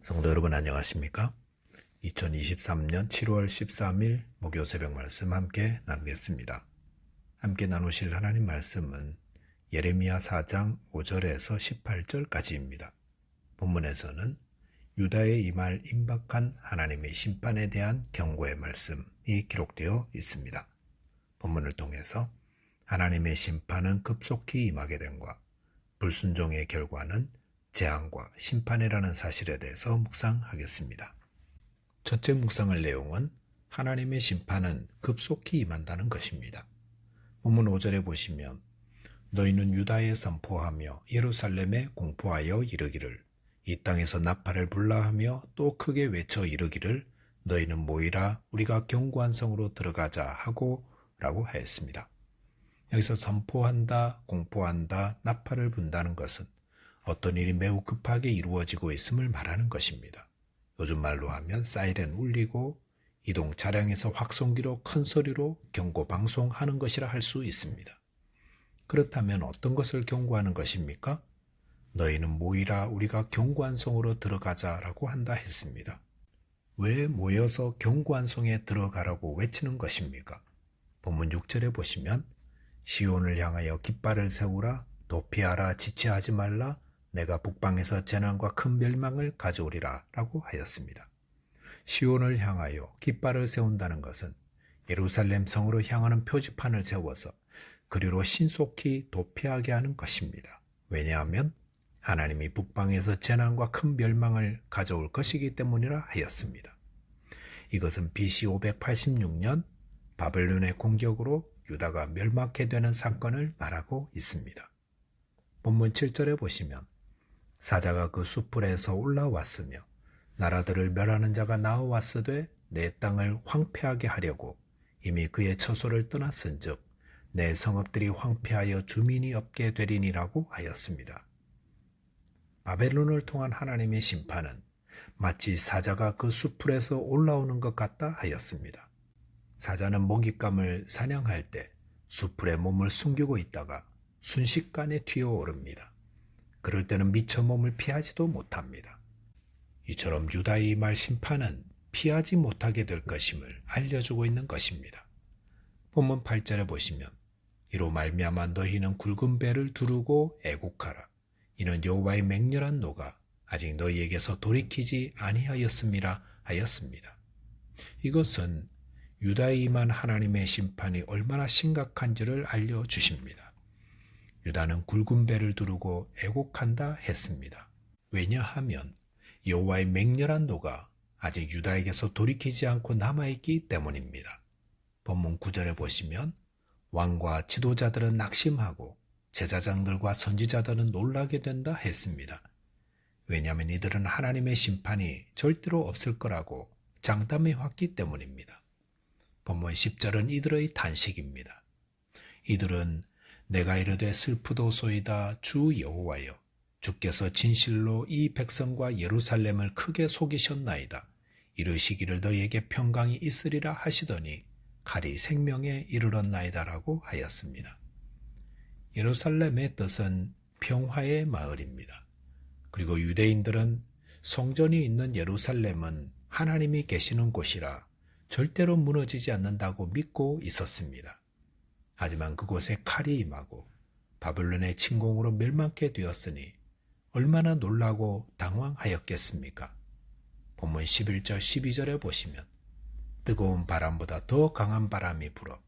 성도 여러분 안녕하십니까? 2023년 7월 13일 목요 새벽 말씀 함께 나누겠습니다. 함께 나누실 하나님 말씀은 예레미야 4장 5절에서 18절까지입니다. 본문에서는 유다에 임할 임박한 하나님의 심판에 대한 경고의 말씀이 기록되어 있습니다. 본문을 통해서 하나님의 심판은 급속히 임하게 됨과 불순종의 결과는 재앙과 심판이라는 사실에 대해서 묵상하겠습니다. 첫째 묵상할 내용은 하나님의 심판은 급속히 임한다는 것입니다. 본문 5절에 보시면 너희는 유다에 선포하며 예루살렘에 공포하여 이르기를 이 땅에서 나팔을 불라하며 또 크게 외쳐 이르기를 너희는 모이라 우리가 견고한 성으로 들어가자 하고 라고 하였습니다. 여기서 선포한다, 공포한다, 나팔을 분다는 것은 어떤 일이 매우 급하게 이루어지고 있음을 말하는 것입니다. 요즘 말로 하면 사이렌 울리고 이동 차량에서 확성기로 큰 소리로 경고 방송하는 것이라 할 수 있습니다. 그렇다면 어떤 것을 경고하는 것입니까? 너희는 모이라 우리가 견고한 성으로 들어가자라고 한다 했습니다. 왜 모여서 견고한 성에 들어가라고 외치는 것입니까? 본문 6절에 보시면 시온을 향하여 깃발을 세우라 도피하라 지체하지 말라 내가 북방에서 재난과 큰 멸망을 가져오리라 라고 하였습니다. 시온을 향하여 깃발을 세운다는 것은 예루살렘 성으로 향하는 표지판을 세워서 그리로 신속히 도피하게 하는 것입니다. 왜냐하면 하나님이 북방에서 재난과 큰 멸망을 가져올 것이기 때문이라 하였습니다. 이것은 BC 586년 바벨론의 공격으로 유다가 멸망케 되는 사건을 말하고 있습니다. 본문 7절에 보시면 사자가 그 숯불에서 올라왔으며 나라들을 멸하는 자가 나와왔으되 내 땅을 황폐하게 하려고 이미 그의 처소를 떠났은즉 내 성읍들이 황폐하여 주민이 없게 되리니라고 하였습니다. 바벨론을 통한 하나님의 심판은 마치 사자가 그 숯불에서 올라오는 것 같다 하였습니다. 사자는 먹잇감을 사냥할 때 숯불에 몸을 숨기고 있다가 순식간에 튀어오릅니다. 그럴 때는 미처 몸을 피하지도 못합니다. 이처럼 유다의 말 심판은 피하지 못하게 될 것임을 알려주고 있는 것입니다. 본문 8절에 보시면 이로 말미암아 너희는 굵은 배를 두르고 애곡하라. 이는 여호와의 맹렬한 노가 아직 너희에게서 돌이키지 아니하였음이라 하였습니다. 이것은 유다에 임한 하나님의 심판이 얼마나 심각한지를 알려주십니다. 유다는 굵은 배를 두르고 애곡한다 했습니다. 왜냐하면 여호와의 맹렬한 노가 아직 유다에게서 돌이키지 않고 남아있기 때문입니다. 본문 9절에 보시면 왕과 지도자들은 낙심하고 제사장들과 선지자들은 놀라게 된다 했습니다. 왜냐하면 이들은 하나님의 심판이 절대로 없을 거라고 장담해 왔기 때문입니다. 본문 10절은 이들의 탄식입니다. 이들은 내가 이르되 슬프도소이다 주 여호와여 주께서 진실로 이 백성과 예루살렘을 크게 속이셨나이다. 이르시기를 너희에게 평강이 있으리라 하시더니 칼이 생명에 이르렀나이다라고 하였습니다. 예루살렘의 뜻은 평화의 마을입니다. 그리고 유대인들은 성전이 있는 예루살렘은 하나님이 계시는 곳이라 절대로 무너지지 않는다고 믿고 있었습니다. 하지만 그곳에 칼이 임하고 바벨론의 침공으로 멸망케 되었으니 얼마나 놀라고 당황하였겠습니까? 본문 11절 12절에 보시면 뜨거운 바람보다 더 강한 바람이 불어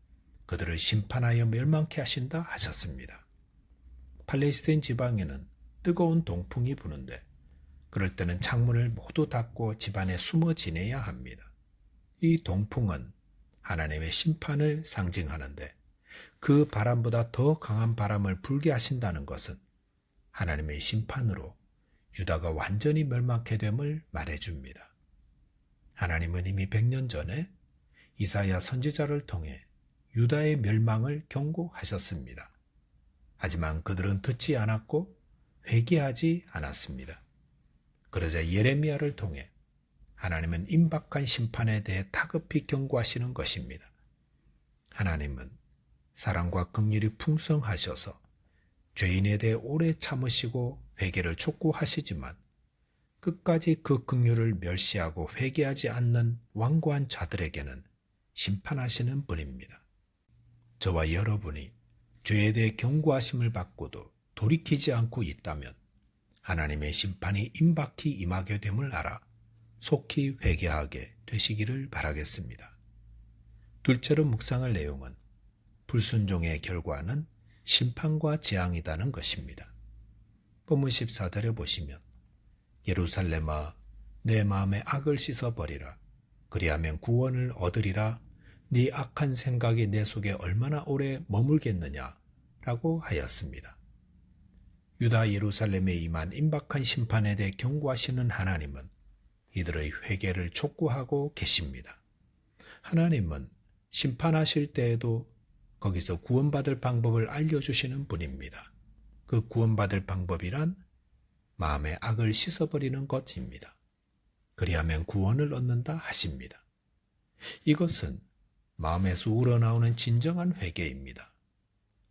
그들을 심판하여 멸망케 하신다 하셨습니다. 팔레스타인 지방에는 뜨거운 동풍이 부는데 그럴 때는 창문을 모두 닫고 집 안에 숨어 지내야 합니다. 이 동풍은 하나님의 심판을 상징하는데 그 바람보다 더 강한 바람을 불게 하신다는 것은 하나님의 심판으로 유다가 완전히 멸망케 됨을 말해줍니다. 하나님은 이미 100년 전에 이사야 선지자를 통해 유다의 멸망을 경고하셨습니다. 하지만 그들은 듣지 않았고 회개하지 않았습니다. 그러자 예레미야를 통해 하나님은 임박한 심판에 대해 다급히 경고하시는 것입니다. 하나님은 사랑과 긍휼이 풍성하셔서 죄인에 대해 오래 참으시고 회개를 촉구하시지만 끝까지 그 긍휼을 멸시하고 회개하지 않는 완고한 자들에게는 심판하시는 분입니다. 저와 여러분이 죄에 대해 경고하심을 받고도 돌이키지 않고 있다면 하나님의 심판이 임박히 임하게 됨을 알아 속히 회개하게 되시기를 바라겠습니다. 둘째로 묵상할 내용은 불순종의 결과는 심판과 재앙이라는 것입니다. 본문 14절에 보시면 예루살렘아 내 마음의 악을 씻어버리라. 그리하면 구원을 얻으리라. 네 악한 생각이 내 속에 얼마나 오래 머물겠느냐 라고 하였습니다. 유다 예루살렘에 임한 임박한 심판에 대해 경고하시는 하나님은 이들의 회개를 촉구하고 계십니다. 하나님은 심판하실 때에도 거기서 구원받을 방법을 알려주시는 분입니다. 그 구원받을 방법이란 마음의 악을 씻어버리는 것입니다. 그리하면 구원을 얻는다 하십니다. 이것은 마음에서 우러나오는 진정한 회개입니다.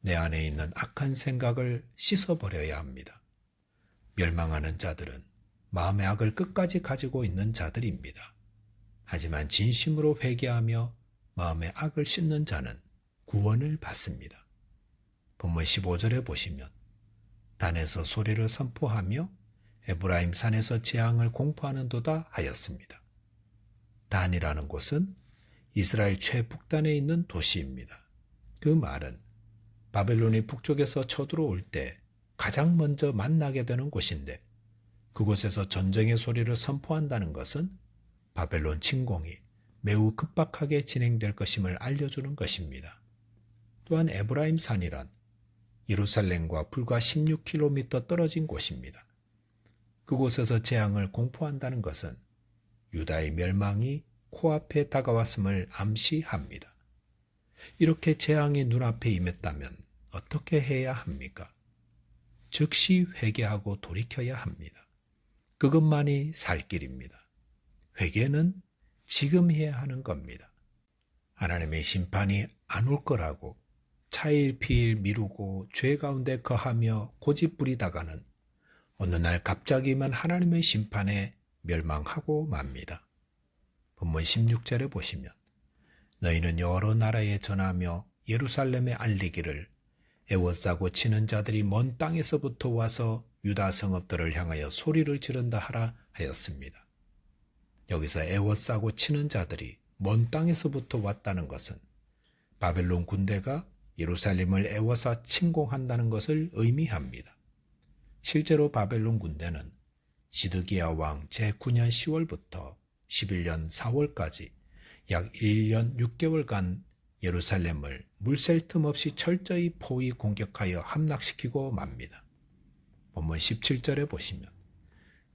내 안에 있는 악한 생각을 씻어버려야 합니다. 멸망하는 자들은 마음의 악을 끝까지 가지고 있는 자들입니다. 하지만 진심으로 회개하며 마음의 악을 씻는 자는 구원을 받습니다. 본문 15절에 보시면 단에서 소리를 선포하며 에브라임 산에서 재앙을 공포하는도다 하였습니다. 단이라는 곳은 이스라엘 최북단에 있는 도시입니다. 그 말은 바벨론이 북쪽에서 쳐들어올 때 가장 먼저 만나게 되는 곳인데 그곳에서 전쟁의 소리를 선포한다는 것은 바벨론 침공이 매우 급박하게 진행될 것임을 알려주는 것입니다. 또한 에브라임 산이란 예루살렘과 불과 16km 떨어진 곳입니다. 그곳에서 재앙을 공포한다는 것은 유다의 멸망이 코앞에 다가왔음을 암시합니다. 이렇게 재앙이 눈앞에 임했다면 어떻게 해야 합니까? 즉시 회개하고 돌이켜야 합니다. 그것만이 살 길입니다. 회개는 지금 해야 하는 겁니다. 하나님의 심판이 안 올 거라고 차일피일 미루고 죄 가운데 거하며 고집부리다가는 어느 날 갑자기만 하나님의 심판에 멸망하고 맙니다. 본문 16절에 보시면 너희는 여러 나라에 전하며 예루살렘에 알리기를 애워싸고 치는 자들이 먼 땅에서부터 와서 유다 성읍들을 향하여 소리를 지른다 하라 하였습니다. 여기서 애워싸고 치는 자들이 먼 땅에서부터 왔다는 것은 바벨론 군대가 예루살렘을 애워싸 침공한다는 것을 의미합니다. 실제로 바벨론 군대는 시드기야 왕 제9년 10월부터 11년 4월까지 약 1년 6개월간 예루살렘을 물샐 틈 없이 철저히 포위 공격하여 함락시키고 맙니다. 본문 17절에 보시면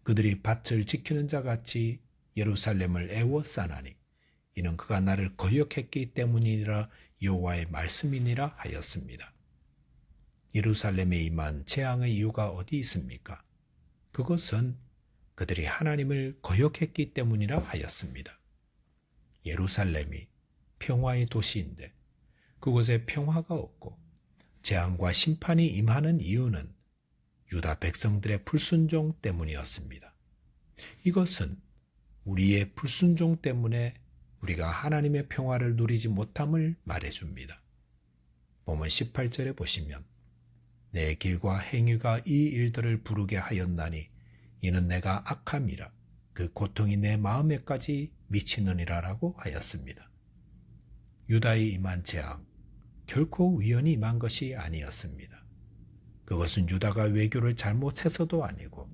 그들이 밭을 지키는 자같이 예루살렘을 애워싸나니 이는 그가 나를 거역했기 때문이라 여호와의 말씀이니라 하였습니다. 예루살렘에 임한 재앙의 이유가 어디 있습니까? 그것은 그들이 하나님을 거역했기 때문이라 하였습니다. 예루살렘이 평화의 도시인데 그곳에 평화가 없고 재앙과 심판이 임하는 이유는 유다 백성들의 불순종 때문이었습니다. 이것은 우리의 불순종 때문에 우리가 하나님의 평화를 누리지 못함을 말해줍니다. 본문 18절에 보시면 내 길과 행위가 이 일들을 부르게 하였나니 이는 내가 악함이라 그 고통이 내 마음에까지 미치느니라 라고 하였습니다. 유다에 임한 재앙, 결코 우연히 임한 것이 아니었습니다. 그것은 유다가 외교를 잘못해서도 아니고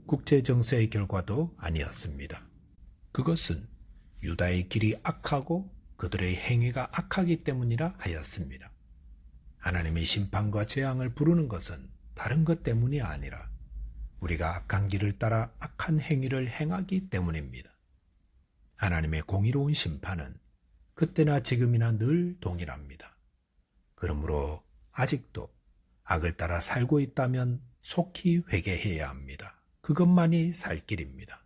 국제정세의 결과도 아니었습니다. 그것은 유다의 길이 악하고 그들의 행위가 악하기 때문이라 하였습니다. 하나님의 심판과 재앙을 부르는 것은 다른 것 때문이 아니라 우리가 악한 길을 따라 악한 행위를 행하기 때문입니다. 하나님의 공의로운 심판은 그때나 지금이나 늘 동일합니다. 그러므로 아직도 악을 따라 살고 있다면 속히 회개해야 합니다. 그것만이 살 길입니다.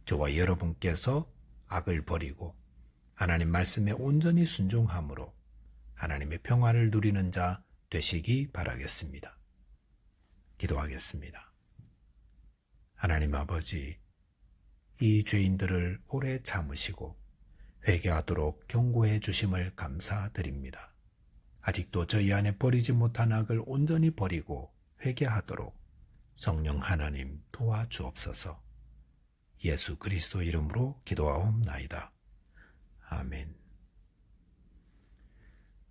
저와 여러분께서 악을 버리고 하나님 말씀에 온전히 순종함으로 하나님의 평화를 누리는 자 되시기 바라겠습니다. 기도하겠습니다. 하나님 아버지, 이 죄인들을 오래 참으시고 회개하도록 경고해 주심을 감사드립니다. 아직도 저희 안에 버리지 못한 악을 온전히 버리고 회개하도록 성령 하나님 도와주옵소서. 예수 그리스도 이름으로 기도하옵나이다. 아멘.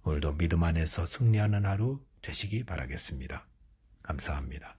오늘도 믿음 안에서 승리하는 하루 되시기 바라겠습니다. 감사합니다.